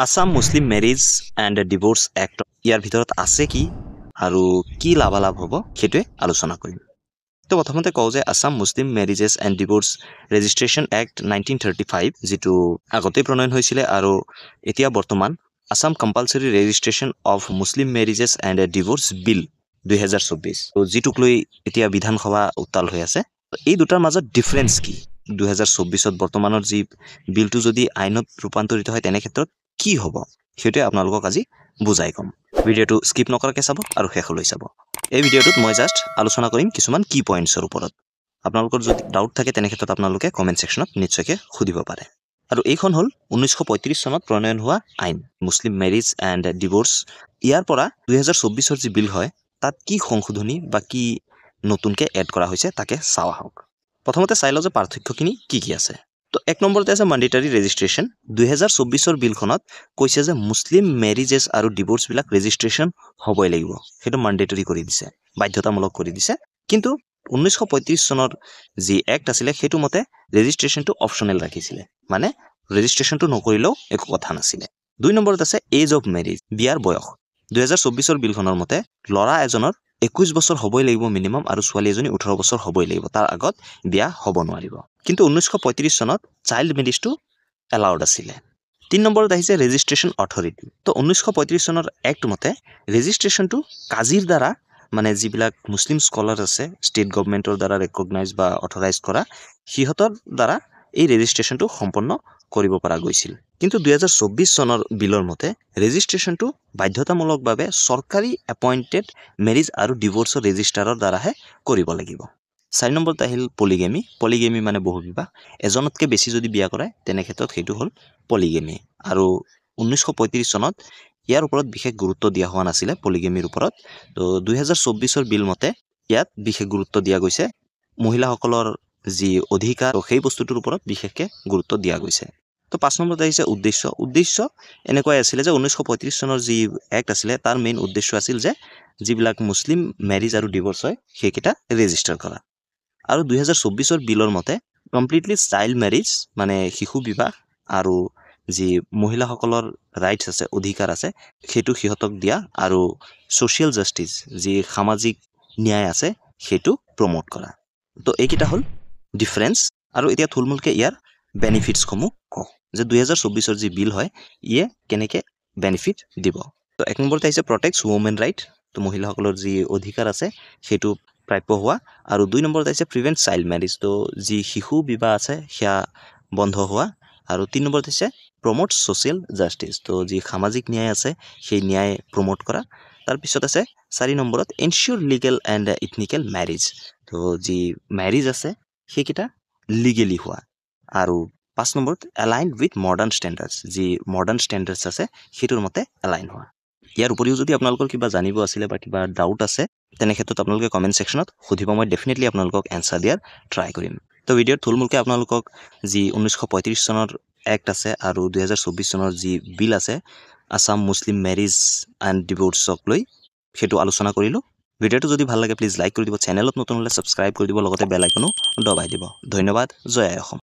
Assam Muslim marriage and divorce act ইয়াৰ ভিতৰত আছে কি আৰু কি লাভালাভ হ'ব সেইটোৱে আলোচনা কৰিম। তো প্ৰথমতে কওঁ যে Assam Muslim marriages and divorce registration act 1935 যিটো আগতেই প্ৰণয়ন হৈছিলে আৰু এতিয়া বৰ্তমান Assam compulsory registration of Muslim marriages and divorce bill 2024 যিটোক লৈ এতিয়া বিধানসভা উত্তাল হৈ আছে। এই দুটাৰ মাজত ডিফাৰেঞ্চ কি? 2024ত বৰ্তমানৰ যি বিলটো যদি আইনত ৰূপান্তৰিত হয় তেনে ক্ষেত্ৰত কি হ'ব সেইটোৱে আপোনালোকক আজি বুজাই ক'ম। ভিডিঅ'টো স্কিপ নকৰাকৈ চাব আৰু শেষলৈ চাব। এই ভিডিঅ'টোত মই জাষ্ট আলোচনা কৰিম কিছুমান কি পইণ্টছৰ ওপৰত। আপোনালোকৰ যদি ডাউট থাকে তেনে ক্ষেত্ৰত আপোনালোকে কমেণ্ট ছেকশ্যনত নিশ্চয়কৈ সুধিব পাৰে। আৰু এইখন হ'ল 1935 চনত প্ৰণয়ন হোৱা আইন মুছলিম মেৰিজ এণ্ড ডিভোৰ্চ। ইয়াৰ পৰা 2024ৰ যি বিল হয় তাত কি সংশোধনী বা কি নতুনকৈ এড কৰা হৈছে তাকে চাওঁ আহক। প্ৰথমতে চাই লওঁ যে পাৰ্থক্যখিনি কি কি আছে। তো এক নম্বৰতে আছে মেণ্ডেটৰী ৰেজিষ্ট্ৰেশ্যন। 2024ৰ বিলখনত কৈছে যে মুছলিম মেৰিজেছ আৰু ডিভোৰ্চবিলাক ৰেজিষ্ট্ৰেশ্যন হ'বই লাগিব, সেইটো মেণ্ডেটৰী কৰি দিছে, বাধ্যতামূলক কৰি দিছে। কিন্তু 1935 চনৰ যি এক্ট আছিলে সেইটো মতে ৰেজিষ্ট্ৰেশ্যনটো অপশ্যনেল ৰাখিছিলে, মানে ৰেজিষ্ট্ৰেশ্যনটো নকৰিলেও একো কথা নাছিলে। 2 নম্বৰত আছে এজ অফ মেৰিজ, বিয়াৰ বয়স। 2024ৰ বিলখনৰ মতে ল'ৰা এজনৰ 21 বছৰ হ'বই লাগিব মিনিমাম আৰু ছোৱালী এজনী 18 বছৰ হ'বই লাগিব, তাৰ আগত বিয়া হ'ব নোৱাৰিব। কিন্তু 1935 চনত চাইল্ড মেৰিজটো এলাউড আছিলে। 3 নম্বৰত আহিছে ৰেজিষ্ট্ৰেশ্যন অথৰিটি। তো 1935 চনৰ এক্ট মতে ৰেজিষ্ট্ৰেশ্যনটো কাজীৰ দ্বাৰা, মানে যিবিলাক মুছলিম স্কলাৰ আছে ষ্টেট গভৰ্ণমেণ্টৰ দ্বাৰা ৰেকগনাইজ বা অথৰাইজ কৰা, সিহঁতৰ দ্বাৰা এই ৰেজিষ্ট্ৰেশ্যনটো সম্পন্ন কৰিব পৰা গৈছিল। কিন্তু 2024 চনৰ বিলৰ মতে ৰেজিষ্ট্ৰেশ্যনটো বাধ্যতামূলকভাৱে চৰকাৰী এপইণ্টেড মেৰিজ আৰু ডিভোৰ্চৰ ৰেজিষ্ট্ৰাৰৰ দ্বাৰাহে কৰিব লাগিব। 4 নম্বৰত আহিল পলিগেমি। পলিগেমি মানে বহুবিবাহ, এজনতকৈ বেছি যদি বিয়া কৰায় তেনে ক্ষেত্ৰত সেইটো হ'ল পলিগেমি। আৰু 1935 চনত ইয়াৰ ওপৰত বিশেষ গুৰুত্ব দিয়া হোৱা নাছিলে পলিগেমিৰ ওপৰত। তো 2024ৰ বিল মতে ইয়াত বিশেষ গুৰুত্ব দিয়া গৈছে, মহিলাসকলৰ যি অধিকাৰ সেই বস্তুটোৰ ওপৰত বিশেষকৈ গুৰুত্ব দিয়া গৈছে। তো 5 নম্বৰত আহিছে উদ্দেশ্য। উদ্দেশ্য এনেকুৱাই আছিলে যে 1935 চনৰ যি এক্ট আছিলে তাৰ মেইন উদ্দেশ্য আছিল যে যিবিলাক মুছলিম মেৰিজ আৰু ডিভোৰ্চ হয় সেইকেইটা ৰেজিষ্টাৰ কৰা। আৰু 2024ৰ বিলৰ মতে কমপ্লিটলি চাইল্ড মেৰিজ মানে শিশু বিবাহ আৰু যি মহিলাসকলৰ ৰাইটছ আছে, অধিকাৰ আছে, সেইটো সিহঁতক দিয়া আৰু ছ'চিয়েল জাষ্টিছ যি সামাজিক ন্যায় আছে সেইটো প্ৰমোট কৰা। তো এইকেইটা হ'ল ডিফাৰেঞ্চ। আৰু এতিয়া থুলমূলকৈ ইয়াৰ বেনিফিটছসমূহ কওঁ যে 2024ৰ যি বিল হয় ইয়ে কেনেকৈ বেনিফিট দিব। তো 1 নম্বৰতে আহিছে প্ৰটেক্টছ ৱমেন ৰাইট। তো মহিলাসকলৰ যি অধিকাৰ আছে সেইটো প্ৰাপ্য হোৱা। আৰু 2 নম্বৰত আহিছে প্ৰিভেণ্ট চাইল্ড মেৰিজ। তো যি শিশু বিবাহ আছে সেয়া বন্ধ হোৱা। আৰু 3 নম্বৰত হৈছে প্ৰমোট ছ'চিয়েল জাষ্টিছ। তো যি সামাজিক ন্যায় আছে সেই ন্যায় প্ৰমোট কৰা। তাৰপিছত আছে 4 নম্বৰত এনচিয়ৰ লিগেল এণ্ড ইথনিকেল মেৰিজ। তো যি মেৰিজ আছে সেইকেইটা লিগেলি হোৱা। আৰু 5 নম্বৰত এলাইন উইথ মডাৰ্ণ ষ্টেণ্ডাৰ্ডছ, যি মডাৰ্ণ ষ্টেণ্ডাৰ্ডছ আছে সেইটোৰ মতে এলাইন হোৱা। ইয়াৰ উপৰিও যদি আপোনালোকৰ কিবা জানিব আছিলে বা কিবা ডাউট আছে তেনে ক্ষেত্ৰত আপোনালোকে কমেণ্ট ছেকশ্যনত সুধিব, মই ডেফিনেটলি আপোনালোকক এনচাৰ দিয়াৰ ট্ৰাই কৰিম। তো ভিডিঅ'ত থুলমূলকৈ আপোনালোকক যি 1935 চনৰ এক্ট আছে আৰু 2024 চনৰ যি বিল আছে আসাম মুছলিম মেৰিজ এণ্ড ডিভোৰ্চক লৈ সেইটো আলোচনা কৰিলোঁ। ভিডিঅ'টো যদি ভাল লাগে প্লিজ লাইক কৰি দিব, চেনেলত নতুন হ'লে ছাবস্ক্ৰাইব কৰি দিব, লগতে বেল আইকনো দবাই দিব। ধন্যবাদ। জয় আই অসম।